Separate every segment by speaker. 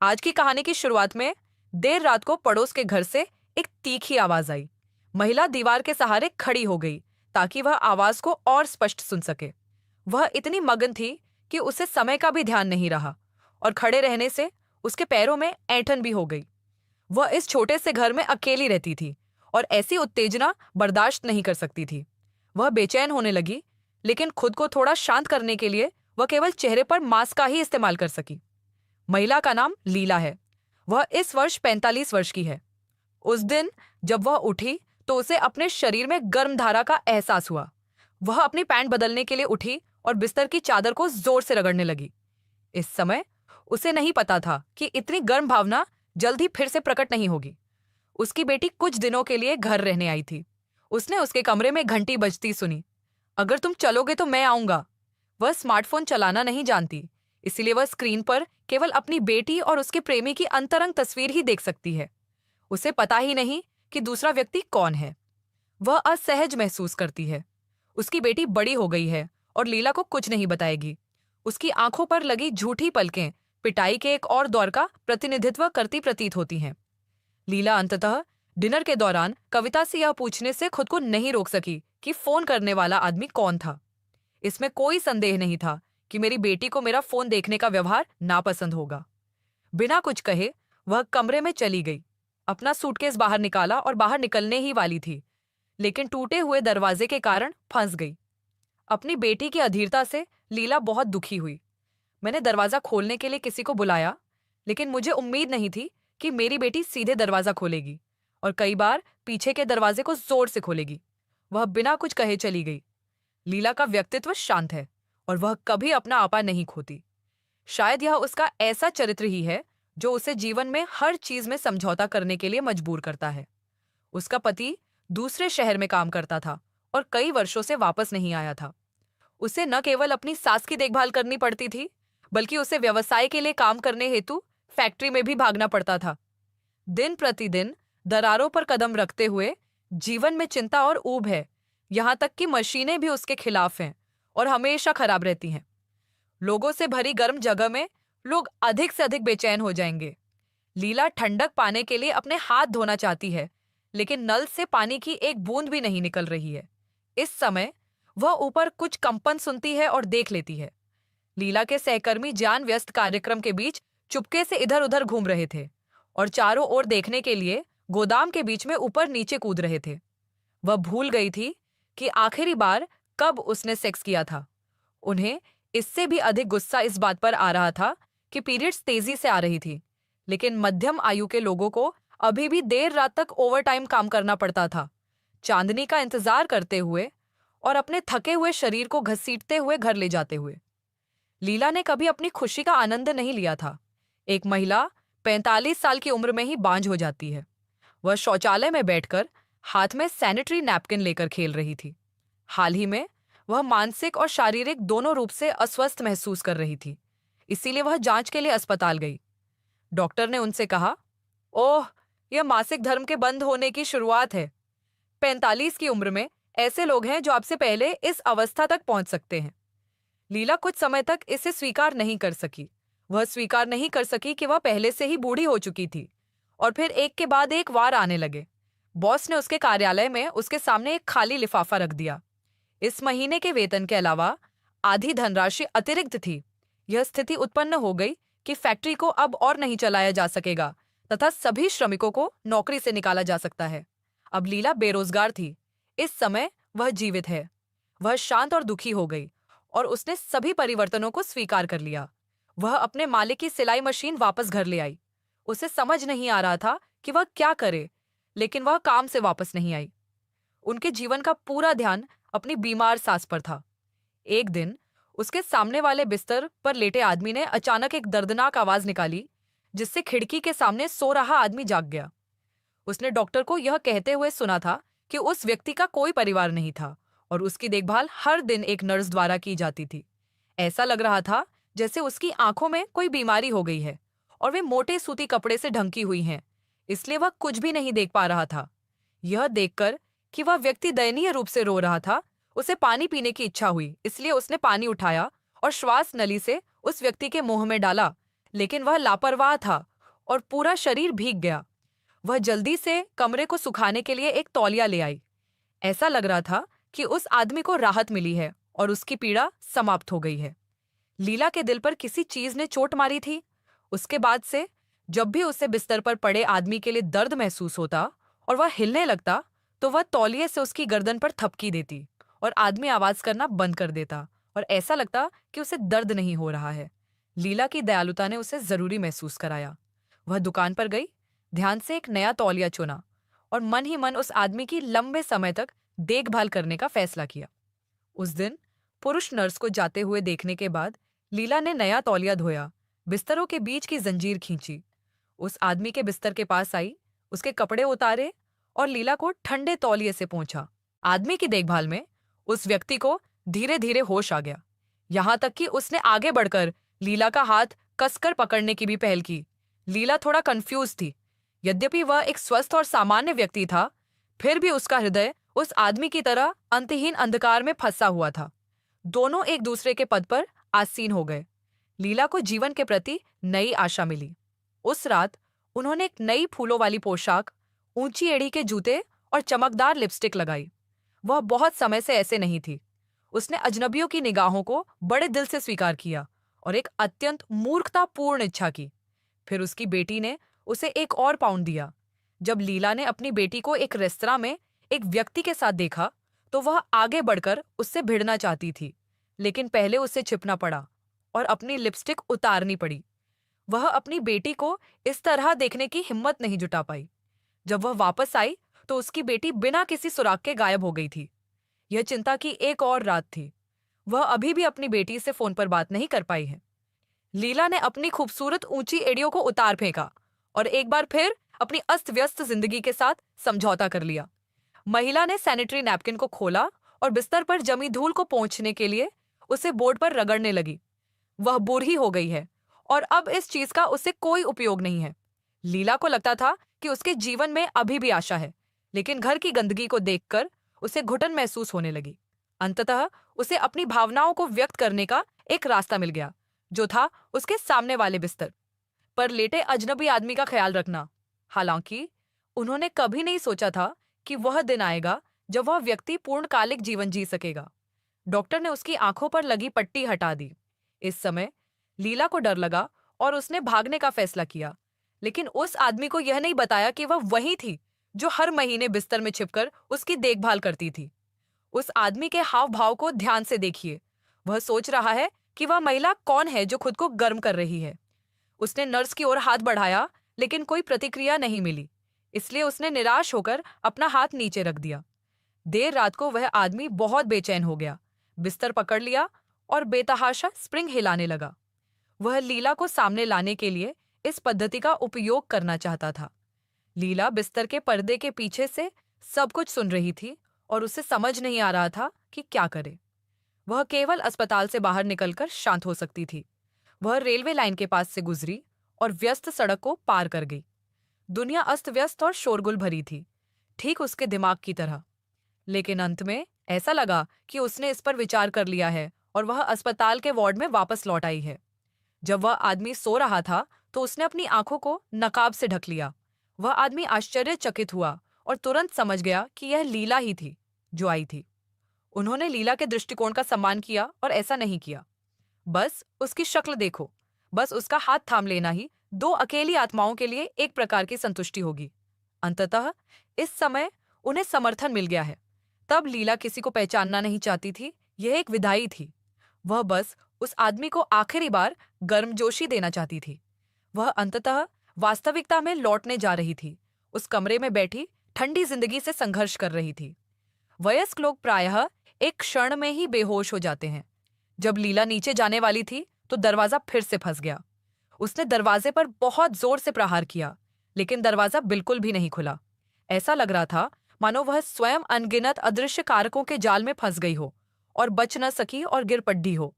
Speaker 1: आज की कहानी की शुरुआत में देर रात को पड़ोस के घर से एक तीखी आवाज आई। महिला दीवार के सहारे खड़ी हो गई ताकि वह आवाज को और स्पष्ट सुन सके। वह इतनी मगन थी कि उसे समय का भी ध्यान नहीं रहा और खड़े रहने से उसके पैरों में ऐंठन भी हो गई। वह इस छोटे से घर में अकेली रहती थी और ऐसी उत्तेजना बर्दाश्त नहीं कर सकती थी। वह बेचैन होने लगी, लेकिन खुद को थोड़ा शांत करने के लिए वह केवल चेहरे पर मास्क का ही इस्तेमाल कर सकी। महिला का नाम लीला है। वह इस वर्ष 45 वर्ष की है। उस दिन जब वह उठी तो उसे अपने शरीर में गर्म धारा का एहसास हुआ। वह अपनी पैंट बदलने के लिए उठी और बिस्तर की चादर को जोर से रगड़ने लगी। इस समय उसे नहीं पता था कि इतनी गर्म भावना जल्द ही फिर से प्रकट नहीं होगी। उसकी बेटी कुछ दिनों के लिए घर रहने आई थी। उसने उसके कमरे में घंटी बजती सुनी। अगर तुम चलोगे तो मैं आऊंगा। वह स्मार्टफोन चलाना नहीं जानती, इसीलिए वह स्क्रीन पर केवल अपनी बेटी और उसके प्रेमी की अंतरंग तस्वीर ही देख सकती है। उसे पता ही नहीं कि दूसरा व्यक्ति कौन है। वह असहज महसूस करती है। उसकी बेटी बड़ी हो गई है और लीला को कुछ नहीं बताएगी। उसकी आंखों पर लगी झूठी पलकें पिटाई के एक और दौर का प्रतिनिधित्व करती प्रतीत होती हैं। लीला अंततः डिनर के दौरान कविता से यह पूछने से खुद को नहीं रोक सकी कि फोन करने वाला आदमी कौन था। इसमें कोई संदेह नहीं था कि मेरी बेटी को मेरा फोन देखने का व्यवहार नापसंद होगा। बिना कुछ कहे वह कमरे में चली गई। अपना सूटकेस बाहर निकाला और बाहर निकलने ही वाली थी, लेकिन टूटे हुए दरवाजे के कारण फंस गई। अपनी बेटी की अधीरता से लीला बहुत दुखी हुई। मैंने दरवाजा खोलने के लिए किसी को बुलाया, लेकिन मुझे उम्मीद नहीं थी कि मेरी बेटी सीधे दरवाजा खोलेगी और कई बार पीछे के दरवाजे को जोर से खोलेगी। वह बिना कुछ कहे चली गई। लीला का व्यक्तित्व शांत है और वह कभी अपना आपा नहीं खोती। शायद यह उसका ऐसा चरित्र ही है जो उसे जीवन में हर चीज में समझौता करने के लिए मजबूर करता है। उसका पति दूसरे शहर में काम करता था और कई वर्षों से वापस नहीं आया था। उसे न केवल अपनी सास की देखभाल करनी पड़ती थी, बल्कि उसे व्यवसाय के लिए काम करने हेतु फैक्ट्री में भी भागना पड़ता था। दिन प्रतिदिन दरारों पर कदम रखते हुए जीवन में चिंता और ऊब है। यहाँ तक कि मशीनें भी उसके खिलाफ हैं और हमेशा खराब रहती हैं। लोगों से भरी गर्म जगह में लोग अधिक से अधिक बेचैन हो जाएंगे। लीला ठंडक पाने के लिए अपने हाथ धोना चाहती है, लेकिन नल से पानी की एक बूंद भी नहीं निकल रही है। इस समय वह ऊपर कुछ कंपन सुनती है और देख लेती है। लीला के सहकर्मी जान व्यस्त कार्यक्रम के बीच चुपके से इधर उधर घूम रहे थे और चारों ओर देखने के लिए गोदाम के बीच में ऊपर नीचे कूद रहे थे। वह भूल गई थी कि आखिरी बार कब उसने सेक्स किया था। उन्हें इससे भी अधिक गुस्सा इस बात पर आ रहा था कि पीरियड्स तेजी से आ रही थी, लेकिन मध्यम आयु के लोगों को अभी भी देर रात तक ओवरटाइम काम करना पड़ता था, चांदनी का इंतजार करते हुए और अपने थके हुए शरीर को घसीटते हुए घर ले जाते हुए। लीला ने कभी अपनी खुशी का आनंद नहीं लिया था। एक महिला 45 साल की उम्र में ही बांझ हो जाती है। वह शौचालय में बैठकर हाथ में सैनिटरी नैपकिन लेकर खेल रही थी। हाल ही में वह मानसिक और शारीरिक दोनों रूप से अस्वस्थ महसूस कर रही थी, इसीलिए वह जांच के लिए अस्पताल गई। डॉक्टर ने उनसे कहा, ओह, यह मासिक धर्म के बंद होने की शुरुआत है। 45 की उम्र में ऐसे लोग हैं जो आपसे पहले इस अवस्था तक पहुंच सकते हैं। लीला कुछ समय तक इसे स्वीकार नहीं कर सकी। वह स्वीकार नहीं कर सकी कि वह पहले से ही बूढ़ी हो चुकी थी और फिर एक के बाद एक वार आने लगे। बॉस ने उसके कार्यालय में उसके सामने एक खाली लिफाफा रख दिया। इस महीने के वेतन के अलावा आधी धनराशि अतिरिक्त थी। यह स्थिति उत्पन्न हो गई कि फैक्ट्री को अब और नहीं चलाया जा सकेगा तथा सभी श्रमिकों को नौकरी से निकाला जा सकता है। अब लीला बेरोजगार थी। इस समय वह जीवित है। वह शांत और दुखी हो गई और उसने सभी परिवर्तनों को स्वीकार कर लिया। वह अपने मालिक की सिलाई मशीन वापस घर ले आई। उसे समझ नहीं आ रहा था कि वह क्या करे, लेकिन वह काम से वापस नहीं आई। उनके जीवन का पूरा ध्यान अपनी बीमार सास पर था। एक दिन उसके सामने वाले बिस्तर पर लेटे आदमी ने अचानक एक दर्दनाक आवाज निकाली, जिससे खिड़की के सामने सो रहा आदमी जाग गया। उसने डॉक्टर को यह कहते हुए सुना था कि उस व्यक्ति का कोई परिवार नहीं था और उसकी देखभाल हर दिन एक नर्स द्वारा की जाती थी। ऐसा लग रहा था जैसे उसकी आंखों में कोई बीमारी हो गई है और वे मोटे सूती कपड़े से ढंकी हुई हैं, इसलिए वह कुछ भी नहीं देख पा रहा था। यह देखकर कि वह व्यक्ति दयनीय रूप से रो रहा था, उसे पानी पीने की इच्छा हुई, इसलिए उसने पानी उठाया और श्वास नली से उस व्यक्ति के मुंह में डाला, लेकिन वह लापरवाह था और पूरा शरीर भीग गया। वह जल्दी से कमरे को सुखाने के लिए एक तौलिया ले आई। ऐसा लग रहा था कि उस आदमी को राहत मिली है और उसकी पीड़ा समाप्त हो गई है। लीला के दिल पर किसी चीज ने चोट मारी थी। उसके बाद से जब भी उसे बिस्तर पर पड़े आदमी के लिए दर्द महसूस होता और वह हिलने लगता, तो वह तौलिए से उसकी गर्दन पर थपकी देती और आदमी आवाज करना बंद कर देता और ऐसा लगता कि उसे दर्द नहीं हो रहा है। लीला की दयालुता ने उसे जरूरी महसूस कराया। वह दुकान पर गई, ध्यान से एक नया तौलिया चुना और मन ही मन उस आदमी की लंबे समय तक देखभाल करने का फैसला किया। उस दिन पुरुष नर्स को जाते हुए देखने के बाद लीला ने नया तौलिया धोया, बिस्तरों के बीच की जंजीर खींची, उस आदमी के बिस्तर के पास आई, उसके कपड़े उतारे और लीला को ठंडे तौलिए से पोंछा। आदमी की देखभाल में उस व्यक्ति को धीरे धीरे होश आ गया, यहां तक कि उसने आगे बढ़कर लीला का हाथ कसकर पकड़ने की भी पहल की। लीला थोड़ा कंफ्यूज थी। यद्यपि वह एक स्वस्थ और सामान्य व्यक्ति था, फिर भी उसका हृदय उस आदमी की तरह अंतहीन अंधकार में फंसा हुआ था। दोनों एक दूसरे के पद पर आसीन हो गए। लीला को जीवन के प्रति नई आशा मिली। उस रात उन्होंने एक नई फूलों वाली पोशाक, ऊंची एड़ी के जूते और चमकदार लिपस्टिक लगाई। वह बहुत समय से ऐसे नहीं थी। उसने अजनबियों की निगाहों को बड़े दिल से स्वीकार किया और एक अत्यंत मूर्खतापूर्ण इच्छा की। फिर उसकी बेटी ने उसे एक और पाउंड दिया। जब लीला ने अपनी बेटी को एक रेस्तरां में एक व्यक्ति के साथ देखा, तो वह आगे बढ़कर उससे भिड़ना चाहती थी, लेकिन पहले उसे छिपना पड़ा और अपनी लिपस्टिक उतारनी पड़ी। वह अपनी बेटी को इस तरह देखने की हिम्मत नहीं जुटा पाई। जब वह वापस आई तो उसकी बेटी बिना किसी सुराग के गायब हो गई थी। यह चिंता की एक और रात थी। वह अभी भी अपनी बेटी से फोन पर बात नहीं कर पाई है। लीला ने अपनी खूबसूरत ऊंची एड़ियों को उतार फेंका और एक बार फिर अपनी अस्त व्यस्त जिंदगी के साथ समझौता कर लिया। महिला ने सैनिटरी नैपकिन को खोला और बिस्तर पर जमी धूल को पोंछने के लिए उसे बोर्ड पर रगड़ने लगी। वह बूढ़ी हो गई है और अब इस चीज का उसे कोई उपयोग नहीं है। लीला को लगता था कि उसके जीवन में अभी भी आशा है, लेकिन घर की गंदगी को देखकर उसे घुटन महसूस होने लगी। अंततः उसे अपनी भावनाओं को व्यक्त करने का एक रास्ता मिल गया, जो था उसके सामने वाले बिस्तर पर लेटे अजनबी आदमी का ख्याल रखना। हालांकि उन्होंने कभी नहीं सोचा था कि वह दिन आएगा जब वह व्यक्ति पूर्णकालिक जीवन जी सकेगा। डॉक्टर ने उसकी आंखों पर लगी पट्टी हटा दी। इस समय लीला को डर लगा और उसने भागने का फैसला किया, लेकिन उस आदमी को यह नहीं बताया कि वह वही थी जो हर महीने बिस्तर में छिपकर उसकी देखभाल करती थी। उस आदमी के हाव भाव को ध्यान से देखिए। वह सोच रहा है कि वह महिला कौन है जो खुद को गर्म कर रही है। उसने नर्स की ओर हाथ बढ़ाया, लेकिन कोई प्रतिक्रिया नहीं मिली, इसलिए उसने निराश होकर अपना हाथ नीचे रख दिया। देर रात को वह आदमी बहुत बेचैन हो गया, बिस्तर पकड़ लिया और बेतहाशा स्प्रिंग हिलाने लगा। वह लीला को सामने लाने के लिए इस पद्धति का उपयोग करना चाहता था। लीला बिस्तर के पर्दे के पीछे से सब कुछ सुन रही थी और उसे समझ नहीं आ रहा था कि क्या करे। वह केवल अस्पताल से बाहर निकलकर शांत हो सकती थी। वह रेलवे लाइन के पास से गुजरी और व्यस्त सड़क को पार कर गई। दुनिया अस्त व्यस्त और शोरगुल भरी थी, ठीक उसके दिमाग की तरह। लेकिन अंत में ऐसा लगा कि उसने इस पर विचार कर लिया है और वह अस्पताल के वार्ड में वापस लौट आई है। जब वह आदमी सो रहा था तो उसने अपनी आंखों को नकाब से ढक लिया। वह आदमी आश्चर्यचकित हुआ और तुरंत समझ गया कि यह लीला ही थी जो आई थी। उन्होंने लीला के दृष्टिकोण का सम्मान किया और ऐसा नहीं किया। बस उसकी शक्ल देखो, बस उसका हाथ थाम लेना ही दो अकेली आत्माओं के लिए एक प्रकार की संतुष्टि होगी। अंततः इस समय उन्हें समर्थन मिल गया है। तब लीला किसी को पहचानना नहीं चाहती थी, यह एक विधाई थी। वह बस उस आदमी को आखिरी बार गर्मजोशी देना चाहती थी। वह अंततः वास्तविकता में लौटने जा रही थी। उस कमरे में बैठी ठंडी जिंदगी से संघर्ष कर रही थी। वयस्क लोग प्रायः एक क्षण में ही बेहोश हो जाते हैं। जब लीला नीचे जाने वाली थी तो दरवाजा फिर से फंस गया। उसने दरवाजे पर बहुत जोर से प्रहार किया, लेकिन दरवाजा बिल्कुल भी नहीं खुला। ऐसा लग रहा था मानो वह स्वयं अनगिनत अदृश्य कारकों के जाल में फंस गई हो और बच न सकी और गिर पड्डी हो।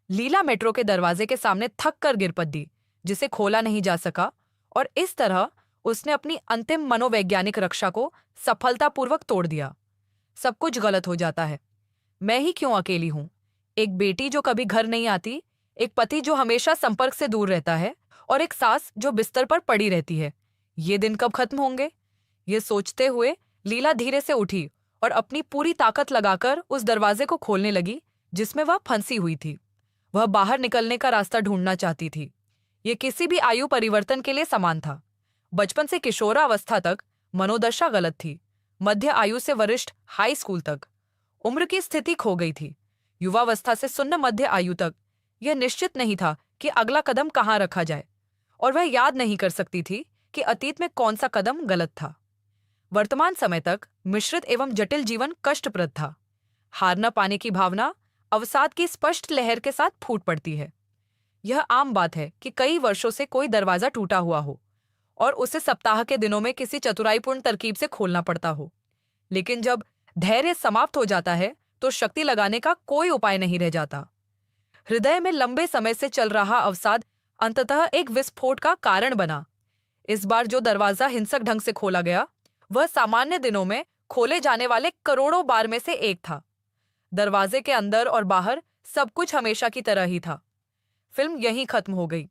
Speaker 1: लीला मेट्रो के दरवाजे के सामने थक कर गिर पड्डी, जिसे खोला नहीं जा सका, और इस तरह उसने अपनी अंतिम मनोवैज्ञानिक रक्षा को सफलतापूर्वक तोड़ दिया। सब कुछ गलत हो जाता है। मैं ही क्यों अकेली हूं? एक बेटी जो कभी घर नहीं आती, एक पति जो हमेशा संपर्क से दूर रहता है, और एक सास जो बिस्तर पर पड़ी रहती है। ये दिन कब खत्म होंगे? ये सोचते हुए लीला धीरे से उठी और अपनी पूरी ताकत लगाकर उस दरवाजे को खोलने लगी जिसमें वह फंसी हुई थी। वह बाहर निकलने का रास्ता ढूंढना चाहती थी। ये किसी भी आयु परिवर्तन के लिए समान था। बचपन से किशोरावस्था तक मनोदशा गलत थी, मध्य आयु से वरिष्ठ हाई स्कूल तक उम्र की स्थिति खो गई थी, युवावस्था से सुन्न मध्य आयु तक यह निश्चित नहीं था कि अगला कदम कहाँ रखा जाए, और वह याद नहीं कर सकती थी कि अतीत में कौन सा कदम गलत था। वर्तमान समय तक मिश्रित एवं जटिल जीवन कष्टप्रद था। हार न पाने की भावना अवसाद की स्पष्ट लहर के साथ फूट पड़ती है। यह आम बात है कि कई वर्षों से कोई दरवाजा टूटा हुआ हो और उसे सप्ताह के दिनों में किसी चतुराईपूर्ण तरकीब से खोलना पड़ता हो। लेकिन जब धैर्य समाप्त हो जाता है तो शक्ति लगाने का कोई उपाय नहीं रह जाता। हृदय में लंबे समय से चल रहा अवसाद अंततः एक विस्फोट का कारण बना। इस बार जो दरवाजा हिंसक ढंग से खोला गया वह सामान्य दिनों में खोले जाने वाले करोड़ों बार में से एक था। दरवाजे के अंदर और बाहर सब कुछ हमेशा की तरह ही था। फिल्म यहीं खत्म हो गई।